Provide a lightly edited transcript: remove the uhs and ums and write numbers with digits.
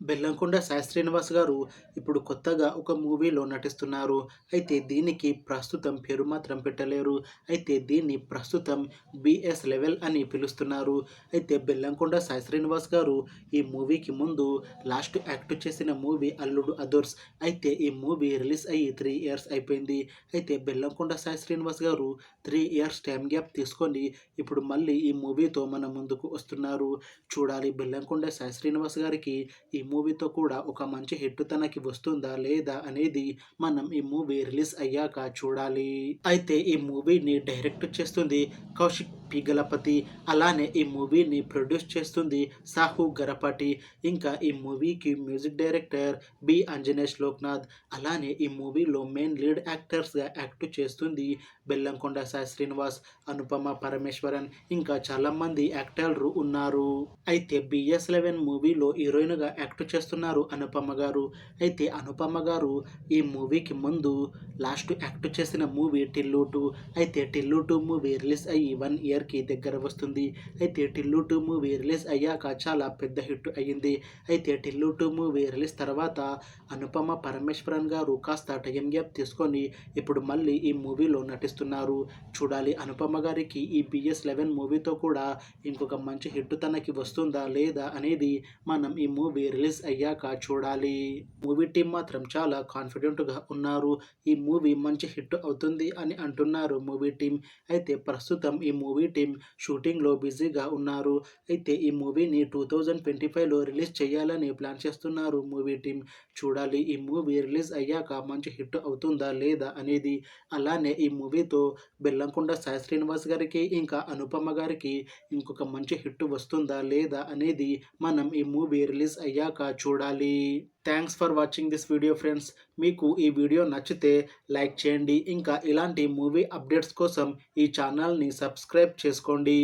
బెల్లంకొండ సాయి శ్రీనివాస్ గారు ఇప్పుడు కొత్తగా ఒక మూవీలో నటిస్తున్నారు. అయితే దీనికి ప్రస్తుతం పేరు మాత్రం పెట్టలేరు. అయితే దీన్ని ప్రస్తుతం బీఎస్ లెవెల్ అని పిలుస్తున్నారు. అయితే బెల్లంకొండ సాయి శ్రీనివాస్ గారు ఈ మూవీకి ముందు లాస్ట్ యాక్ట్ చేసిన మూవీ అల్లుడు అదుర్స్. అయితే ఈ మూవీ రిలీజ్ అయ్యి 3 ఇయర్స్ అయిపోయింది. అయితే బెల్లంకొండ సాయి శ్రీనివాస్ గారు 3 ఇయర్స్ టైం గ్యాప్ తీసుకొని ఇప్పుడు మళ్ళీ ఈ మూవీతో మన ముందుకు వస్తున్నారు. చూడాలి బెల్లంకొండ సాయి శ్రీనివాస్ గారికి ఈ మూవీతో కూడా ఒక మంచి హిట్ తనకి వస్తుందా లేదా అనేది మనం ఈ మూవీ రిలీజ్ అయ్యాక చూడాలి. అయితే ఈ మూవీని డైరెక్ట్ చేస్తుంది కౌశిక్ పి గలపతి. అలానే ఈ మూవీని ప్రొడ్యూస్ చేస్తుంది సాహు గరపటి. ఇంకా ఈ మూవీకి మ్యూజిక్ డైరెక్టర్ బి అంజనేష్ లోక్నాథ్. అలానే ఈ మూవీలో మెయిన్ లీడ్ యాక్టర్స్గా యాక్ట్ చేస్తుంది బెల్లంకొండ సాయి శ్రీనివాస్, అనుపమ పరమేశ్వరన్, ఇంకా చాలామంది యాక్టర్లు ఉన్నారు. అయితే బిఎస్11 మూవీలో హీరోయిన్గా యాక్ట్ చేస్తున్నారు అనుపమ గారు. అయితే అనుపమ గారు ఈ మూవీకి ముందు లాస్ట్ యాక్ట్ చేసిన మూవీ టిల్లు 2. అయితే టిల్లు 2 మూవీ రిలీజ్ అయ్యి 1 ఇయర్కి దగ్గర వస్తుంది. అయితే టిల్లు 2 మూవీ రిలీజ్ అయ్యాక చాలా పెద్ద హిట్ అయ్యింది. అయితే టిల్లు 2 మూవీ రిలీజ్ తర్వాత అనుపమ పరమేశ్వరన్ గారు కాస్త టైం గ్యాప్ తీసుకొని ఇప్పుడు మళ్ళీ ఈ మూవీలో నటిస్తున్నారు. చూడాలి అనుపమ గారికి ఈ బిఎస్11 మూవీతో కూడా ఇంకొక మంచి హిట్ తనకి వస్తుందా లేదా అనేది మనం ఈ మూవీ రిలీజ్ అయ్యాక చూడాలి. మూవీ టీం మాత్రం చాలా కాన్ఫిడెంట్గా ఉన్నారు. ఈ మూవీ మంచి హిట్ అవుతుంది అని అంటున్నారు మూవీ టీం. అయితే ప్రస్తుతం ఈ మూవీ టీం షూటింగ్లో బిజీగా ఉన్నారు. అయితే ఈ మూవీని 2025లో రిలీజ్ చేయాలని ప్లాన్ చేస్తున్నారు మూవీ టీం. చూడాలి ఈ మూవీ రిలీజ్ అయ్యాక మంచి హిట్ అవుతుందా లేదా అనేది. అలానే ఈ మూవీతో బెల్లంకొండ సాయి శ్రీనివాస్ గారికి ఇంకా అనుపమ గారికి ఇంకొక మంచి హిట్ వస్తుందా లేదా అనేది మనం ఈ మూవీ రిలీజ్ అయ్యాక చూడాలి. Thanks for watching this video friends. మీకు ఈ వీడియో నచ్చితే లైక్ చేయండి. ఇంకా ఇలాంటి మూవీ అప్డేట్స్ కోసం ఈ ఛానల్ని సబ్స్క్రైబ్ చేసుకోండి.